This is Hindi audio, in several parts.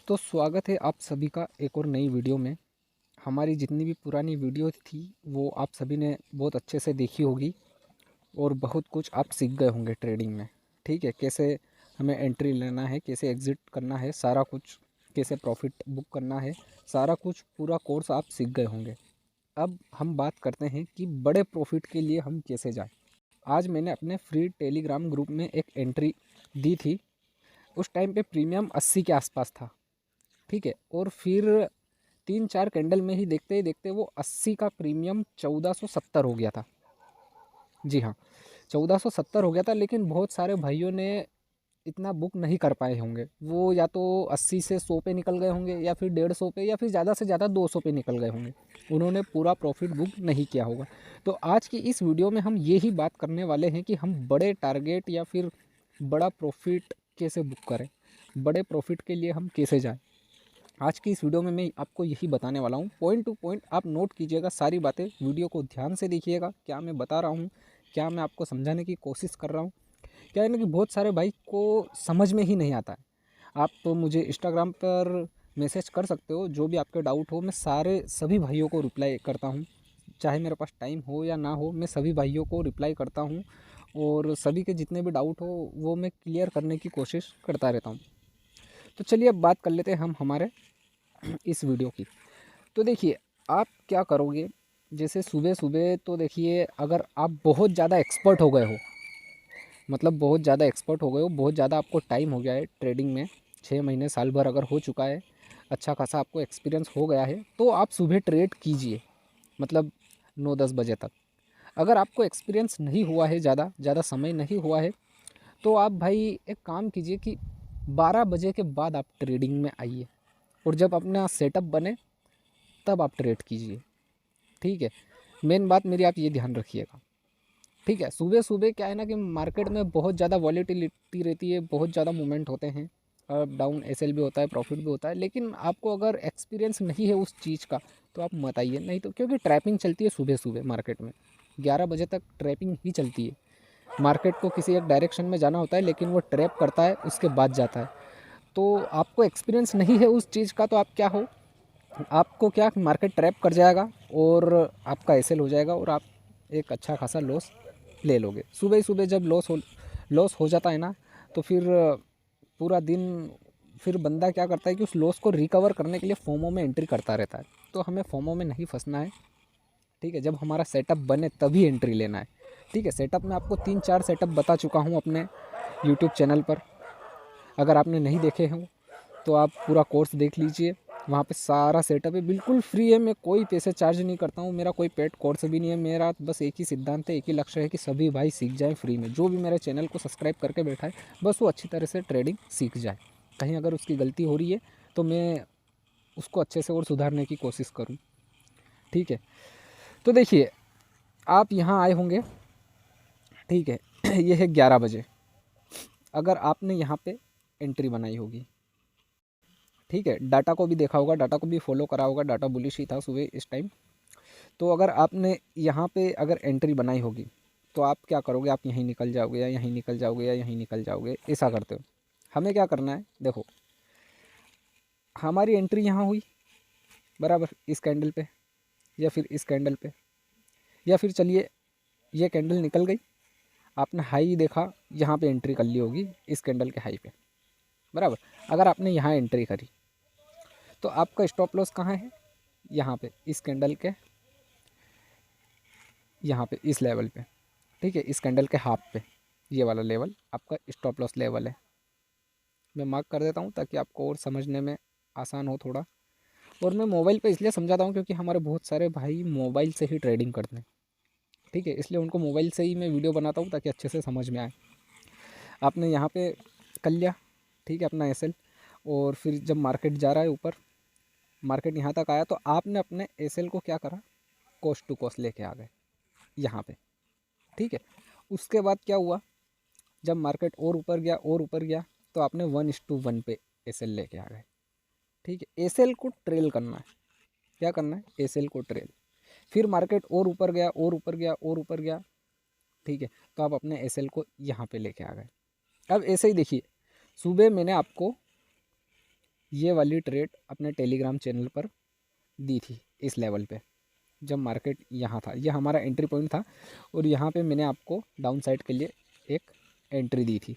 तो स्वागत है आप सभी का एक और नई वीडियो में। हमारी जितनी भी पुरानी वीडियो थी वो आप सभी ने बहुत अच्छे से देखी होगी और बहुत कुछ आप सीख गए होंगे ट्रेडिंग में। ठीक है, कैसे हमें एंट्री लेना है, कैसे एग्ज़िट करना है, सारा कुछ, कैसे प्रॉफिट बुक करना है, सारा कुछ पूरा कोर्स आप सीख गए होंगे। अब हम बात करते हैं कि बड़े प्रॉफिट के लिए हम कैसे जाएं। आज मैंने अपने फ्री टेलीग्राम ग्रुप में एक एंट्री दी थी। उस टाइम पे प्रीमियम 80 के आसपास था। ठीक है, और फिर 3-4 कैंडल में ही देखते वो 80 का प्रीमियम 1470 हो गया था। जी हाँ, 1470 हो गया था, लेकिन बहुत सारे भाइयों ने इतना बुक नहीं कर पाए होंगे। वो या तो 80 से 100 पे निकल गए होंगे, या फिर 150 पे, या फिर ज़्यादा से ज़्यादा 200 पे निकल गए होंगे। उन्होंने पूरा प्रॉफिट बुक नहीं किया होगा। तो आज की इस वीडियो में हम यही बात करने वाले हैं कि हम बड़े टारगेट या फिर बड़ा प्रॉफिट कैसे बुक करें, बड़े प्रॉफिट के लिए हम कैसे जाएं। आज की इस वीडियो में मैं आपको यही बताने वाला हूँ। पॉइंट टू पॉइंट आप नोट कीजिएगा सारी बातें, वीडियो को ध्यान से देखिएगा। क्या मैं बता रहा हूँ, क्या मैं आपको समझाने की कोशिश कर रहा हूँ। क्या है ना कि बहुत सारे भाई को समझ में ही नहीं आता है। आप तो मुझे इंस्टाग्राम पर मैसेज कर सकते हो, जो भी आपके डाउट हो। मैं सभी भाइयों को रिप्लाई करता हूँ, चाहे मेरे पास टाइम हो या ना हो, मैं सभी भाइयों को रिप्लाई करता हूँ। और सभी के जितने भी डाउट हो वो मैं क्लियर करने की कोशिश करता रहता हूँ। तो चलिए अब बात कर लेते हैं हम हमारे इस वीडियो की। तो देखिए, आप क्या करोगे, जैसे सुबह सुबह तो देखिए, अगर आप बहुत ज़्यादा एक्सपर्ट हो गए हो, मतलब बहुत ज़्यादा एक्सपर्ट हो गए हो, बहुत ज़्यादा आपको टाइम हो गया है ट्रेडिंग में, 6 महीने साल भर अगर हो चुका है, अच्छा खासा आपको एक्सपीरियंस हो गया है, तो आप सुबह ट्रेड कीजिए, मतलब 9-10 बजे तक। अगर आपको एक्सपीरियंस नहीं हुआ है, ज़्यादा ज़्यादा समय नहीं हुआ है, तो आप भाई एक काम कीजिए कि 12 बजे के बाद आप ट्रेडिंग में आइए, और जब अपना सेटअप बने तब आप ट्रेड कीजिए। ठीक है, मेन बात मेरी आप ये ध्यान रखिएगा। ठीक है, सुबह सुबह क्या है ना कि मार्केट में बहुत ज़्यादा वॉलीटिलिटी रहती है, बहुत ज़्यादा मूवमेंट होते हैं, अप डाउन एसएल भी होता है, प्रॉफिट भी होता है। लेकिन आपको अगर एक्सपीरियंस नहीं है उस चीज़ का, तो आप मत आइए। नहीं तो क्योंकि ट्रैपिंग चलती है सुबह सुबह मार्केट में, 11 बजे तक ट्रैपिंग ही चलती है। मार्केट को किसी एक डायरेक्शन में जाना होता है, लेकिन वो ट्रैप करता है, उसके बाद जाता है। तो आपको एक्सपीरियंस नहीं है उस चीज़ का, तो आप क्या हो, आपको क्या मार्केट ट्रैप कर जाएगा और आपका एसएल हो जाएगा, और आप एक अच्छा खासा लॉस ले लोगे। सुबह ही सुबह जब लॉस हो जाता है ना, तो फिर पूरा दिन फिर बंदा क्या करता है कि उस लॉस को रिकवर करने के लिए फोमो में एंट्री करता रहता है। तो हमें फोमो में नहीं फंसना है। ठीक है, जब हमारा सेटअप बने तभी एंट्री लेना है। ठीक है, सेटअप में आपको 3-4 सेटअप बता चुका हूँ अपने यूट्यूब चैनल पर। अगर आपने नहीं देखे हों तो आप पूरा कोर्स देख लीजिए, वहाँ पे सारा सेटअप है, बिल्कुल फ्री है। मैं कोई पैसे चार्ज नहीं करता हूँ, मेरा कोई पेड कोर्स भी नहीं है। मेरा बस एक ही सिद्धांत है, एक ही लक्ष्य है कि सभी भाई सीख जाएं फ्री में। जो भी मेरे चैनल को सब्सक्राइब करके बैठा है, बस वो अच्छी तरह से ट्रेडिंग सीख जाए। कहीं अगर उसकी गलती हो रही है तो मैं उसको अच्छे से और सुधारने की कोशिश करूँ। ठीक है, तो देखिए, आप यहाँ आए होंगे। ठीक है ये है 11 बजे। अगर आपने यहाँ पे एंट्री बनाई होगी, ठीक है, डाटा को भी देखा होगा, डाटा को भी फॉलो करा होगा, डाटा बुलिश ही था सुबह इस टाइम। तो अगर आपने यहाँ पे अगर एंट्री बनाई होगी, तो आप क्या करोगे, आप यहीं निकल जाओगे, या यहीं निकल जाओगे, या यहीं निकल जाओगे, ऐसा करते हो। हमें क्या करना है, देखो, हमारी एंट्री यहाँ हुई बराबर इस कैंडल पे, या फिर इस कैंडल पे, या फिर चलिए ये कैंडल निकल गई, आपने हाई देखा, यहाँ पे एंट्री कर ली होगी इस कैंडल के हाई पे बराबर। अगर आपने यहाँ एंट्री करी, तो आपका स्टॉप लॉस कहाँ है, यहाँ पे इस कैंडल के, यहाँ पे इस लेवल पे। ठीक है, इस कैंडल के हाफ पे ये वाला लेवल आपका स्टॉप लॉस लेवल है। मैं मार्क कर देता हूँ ताकि आपको और समझने में आसान हो थोड़ा। और मैं मोबाइल पे इसलिए समझाता हूँ क्योंकि हमारे बहुत सारे भाई मोबाइल से ही ट्रेडिंग करते हैं। ठीक है, इसलिए उनको मोबाइल से ही मैं वीडियो बनाता हूँ ताकि अच्छे से समझ में आए। आपने यहाँ पे कर लिया, ठीक है, अपना एसएल। और फिर जब मार्केट जा रहा है ऊपर, मार्केट यहाँ तक आया, तो आपने अपने एसएल को क्या करा, कॉस्ट टू कॉस्ट लेके आ गए यहाँ पे। ठीक है, उसके बाद क्या हुआ, जब मार्केट और ऊपर गया और ऊपर गया, तो आपने 1:1 पे एसएल लेके आ गए। ठीक है, एसएल को ट्रेल करना है। क्या करना है, एसएल को ट्रेल। फिर मार्केट और ऊपर गया और ऊपर गया और ऊपर गया। ठीक है, तो आप अपने एसएल को यहाँ पे लेके आ गए। अब ऐसे ही देखिए, सुबह मैंने आपको ये वाली ट्रेड अपने टेलीग्राम चैनल पर दी थी इस लेवल पे, जब मार्केट यहाँ था, ये हमारा एंट्री पॉइंट था। और यहाँ पे मैंने आपको डाउन साइड के लिए एक एंट्री दी थी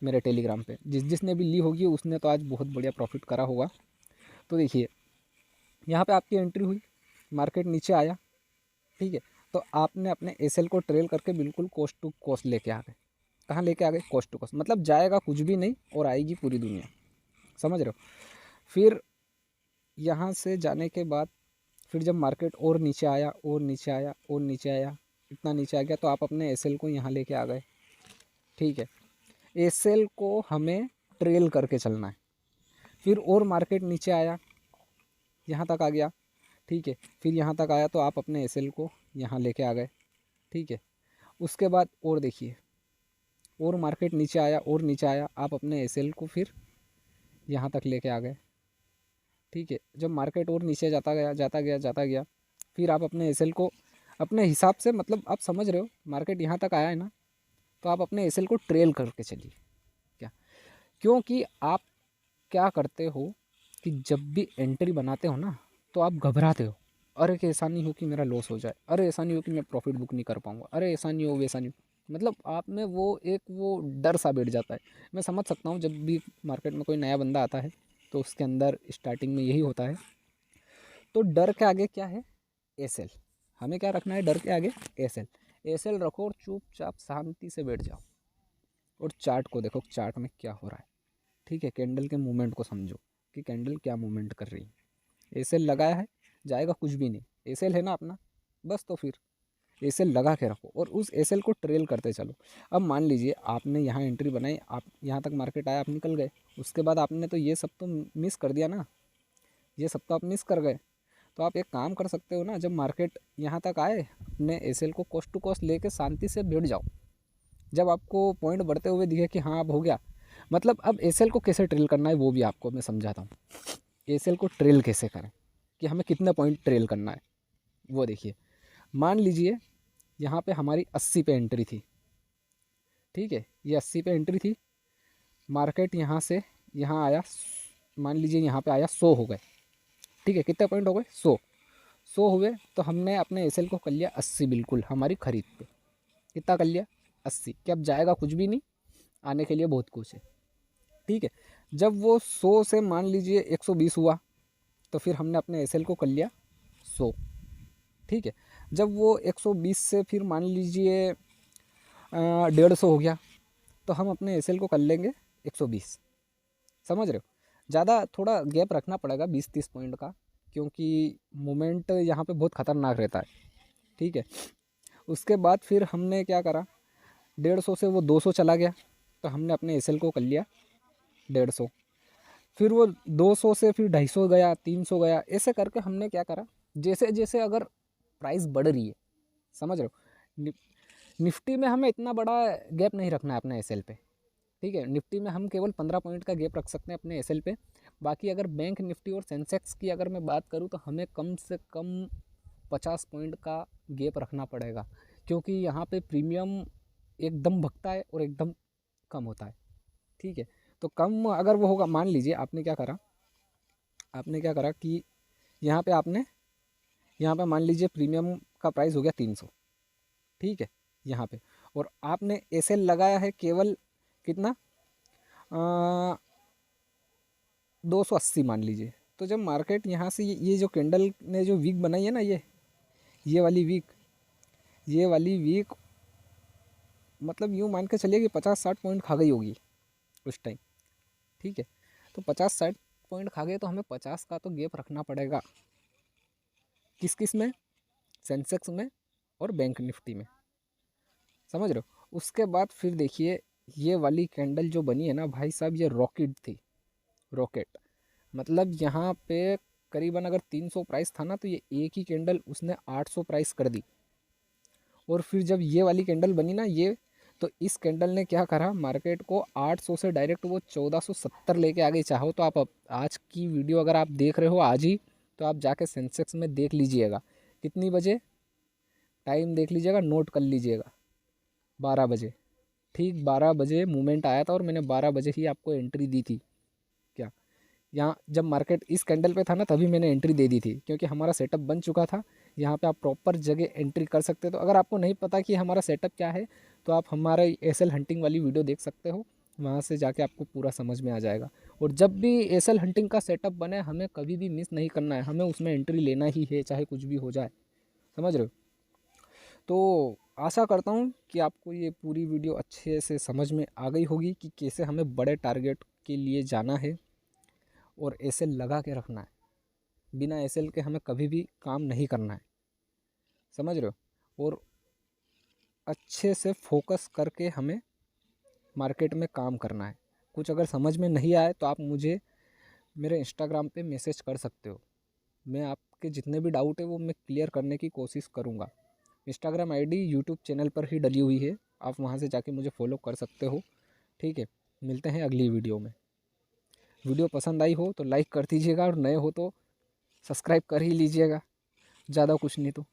मेरे टेलीग्राम पे। जिसने भी ली होगी उसने तो आज बहुत बढ़िया प्रॉफिट करा होगा। तो देखिए यहाँ पे आपकी एंट्री हुई, मार्केट नीचे आया, ठीक है, तो आपने अपने एसएल को ट्रेल करके बिल्कुल कोस्ट टू कोस्ट लेके आ गए। कहाँ लेके आ गए? कोस्ट टू कोस्ट, मतलब जाएगा कुछ भी नहीं और आएगी पूरी दुनिया, समझ रहे हो। फिर यहाँ से जाने के बाद फिर जब मार्केट और नीचे आया और नीचे आया और नीचे आया, इतना नीचे आ गया, तो आप अपने एसएल को यहाँ लेके आ गए, ठीक है। एसएल को हमें ट्रेल करके चलना है। फिर और मार्केट नीचे आया, यहाँ तक आ गया, ठीक है, फिर यहाँ तक आया तो आप अपने एसएल को यहाँ लेके आ गए, ठीक है। उसके बाद और देखिए, और मार्केट नीचे आया और नीचे आया, आप अपने एसएल को फिर यहाँ तक लेके आ गए, ठीक है। जब मार्केट और नीचे जाता गया जाता गया जाता गया, फिर आप अपने एसएल को अपने हिसाब से, मतलब आप समझ रहे हो, मार्केट यहाँ तक आया है ना, तो आप अपने एसएल को ट्रेल करके चलिए। क्या? क्योंकि आप क्या करते हो कि जब भी एंट्री बनाते हो ना, तो आप घबराते हो, अरे कि ऐसा नहीं हो कि मेरा लॉस हो जाए, अरे ऐसा नहीं हो कि मैं प्रॉफिट बुक नहीं कर पाऊँगा, अरे ऐसा नहीं हो वैसा नहीं हो, मतलब आप में वो डर सा बैठ जाता है। मैं समझ सकता हूँ, जब भी मार्केट में कोई नया बंदा आता है तो उसके अंदर स्टार्टिंग में यही होता है। तो डर के आगे क्या है? एसएल। हमें क्या रखना है डर के आगे? एसएल। एसएल रखो और चुपचाप शांति से बैठ जाओ और चार्ट को देखो, चार्ट में क्या हो रहा है, ठीक है। कैंडल के मूवमेंट को समझो कि कैंडल क्या मूवमेंट कर रही है। एसएल लगाया है, जाएगा कुछ भी नहीं, एसएल है ना अपना, बस। तो फिर एसएल लगा के रखो और उस एसएल को ट्रेल करते चलो। अब मान लीजिए आपने यहाँ एंट्री बनाई, आप यहाँ तक मार्केट आया, आप निकल गए, उसके बाद आपने तो ये सब तो मिस कर दिया ना, ये सब तो आप मिस कर गए। तो आप एक काम कर सकते हो ना, जब मार्केट यहाँ तक आए, अपने एसएल को कोस्ट टू कोस्ट लेके शांति से बैठ जाओ। जब आपको पॉइंट बढ़ते हुए दिखे कि हाँ अब हो गया, मतलब अब एसएल को कैसे ट्रेल करना है वो भी आपको मैं समझाता हूँ। एसएल को ट्रेल कैसे करें, कि हमें कितने पॉइंट ट्रेल करना है वो देखिए। मान लीजिए यहाँ पे हमारी 80 पे एंट्री थी, ठीक है, ये 80 पे एंट्री थी, मार्केट यहाँ से यहाँ आया, मान लीजिए यहाँ पे आया 100 हो गए, ठीक है। कितने पॉइंट हो गए? 100 हुए, तो हमने अपने एसएल को कर लिया 80, बिल्कुल हमारी खरीद पे। कितना कर लिया? 80। कि अब जाएगा कुछ भी नहीं, आने के लिए बहुत कुछ है, ठीक है। जब वो 100 से मान लीजिए 120 हुआ, तो फिर हमने अपने एसएल को कर लिया 100, ठीक है। जब वो 120 से फिर मान लीजिए 150 हो गया, तो हम अपने एसएल को कर लेंगे 120, समझ रहे हो। ज़्यादा थोड़ा गैप रखना पड़ेगा 20-30 पॉइंट का, क्योंकि मोमेंट यहाँ पे बहुत ख़तरनाक रहता है, ठीक है। उसके बाद फिर हमने क्या करा, 150 से वो 200 चला गया, तो हमने अपने एसएल को कर लिया 150। फिर वो 200 से फिर 250 गया, 300 गया, ऐसे करके हमने क्या करा, जैसे जैसे अगर प्राइस बढ़ रही है, समझ रहे हो, निफ्टी में हमें इतना बड़ा गैप नहीं रखना है अपने एसएल पे, ठीक है। निफ्टी में हम केवल 15 पॉइंट का गैप रख सकते हैं अपने एसएल पे। बाकी अगर बैंक निफ्टी और सेंसेक्स की अगर मैं बात करूँ, तो हमें कम से कम 50 पॉइंट का गैप रखना पड़ेगा, क्योंकि यहाँ पे प्रीमियम एकदम भगता है और एकदम कम होता है, ठीक है। तो कम अगर वो होगा, मान लीजिए आपने क्या करा कि यहाँ पे मान लीजिए प्रीमियम का प्राइस हो गया 300, ठीक है, यहाँ पे, और आपने एसएल लगाया है केवल कितना, 280 मान लीजिए। तो जब मार्केट यहाँ से ये जो कैंडल ने जो वीक बनाई है ना, ये वाली वीक मतलब यूँ मान के चलिए कि 50-60 पॉइंट खा गई होगी उस टाइम, ठीक है। तो 50-60 पॉइंट खा गए, तो हमें 50 का तो गैप रखना पड़ेगा, किस किस में? सेंसेक्स में और बैंक निफ्टी में, समझ रहे हो। उसके बाद फिर देखिए, ये वाली कैंडल जो बनी है ना भाई साहब, ये रॉकेट थी, रॉकेट। मतलब यहाँ पे करीबन अगर 300 प्राइस था ना, तो ये एक ही कैंडल उसने 800 प्राइस कर दी। और फिर जब ये वाली कैंडल बनी ना, तो इस कैंडल ने क्या करा, मार्केट को 800 से डायरेक्ट वो 1470 लेके आ गई। चाहो तो आप आज की वीडियो अगर आप देख रहे हो आज ही, तो आप जाके सेंसेक्स में देख लीजिएगा कितनी बजे, टाइम देख लीजिएगा, नोट कर लीजिएगा, 12 बजे, ठीक 12 बजे मूवमेंट आया था, और मैंने 12 बजे ही आपको एंट्री दी थी। क्या यहाँ जब मार्केट इस कैंडल पे था ना तभी मैंने एंट्री दे दी थी, क्योंकि हमारा सेटअप बन चुका था। यहाँ पे आप प्रॉपर जगह एंट्री कर सकते हो। तो अगर आपको नहीं पता कि हमारा सेटअप क्या है तो आप हमारा एसएल हंटिंग वाली वीडियो देख सकते हो, वहाँ से जाके आपको पूरा समझ में आ जाएगा। और जब भी एसएल हंटिंग का सेटअप बने हमें कभी भी मिस नहीं करना है, हमें उसमें एंट्री लेना ही है चाहे कुछ भी हो जाए, समझ रहे हो। तो आशा करता हूँ कि आपको ये पूरी वीडियो अच्छे से समझ में आ गई होगी कि कैसे हमें बड़े टारगेट के लिए जाना है और एसएल लगा के रखना है। बिना एसएल के हमें कभी भी काम नहीं करना है, समझ रहे हो। और अच्छे से फोकस करके हमें मार्केट में काम करना है। कुछ अगर समझ में नहीं आए तो आप मुझे मेरे इंस्टाग्राम पे मैसेज कर सकते हो। मैं आपके जितने भी डाउट है वो मैं क्लियर करने की कोशिश करूँगा। इंस्टाग्राम आईडी यूट्यूब चैनल पर ही डली हुई है, आप वहाँ से जाके मुझे फॉलो कर सकते हो। ठीक है, मिलते हैं अगली वीडियो में। वीडियो पसंद आई हो तो लाइक कर दीजिएगा और नए हो तो सब्सक्राइब कर ही लीजिएगा, ज़्यादा कुछ नहीं तो।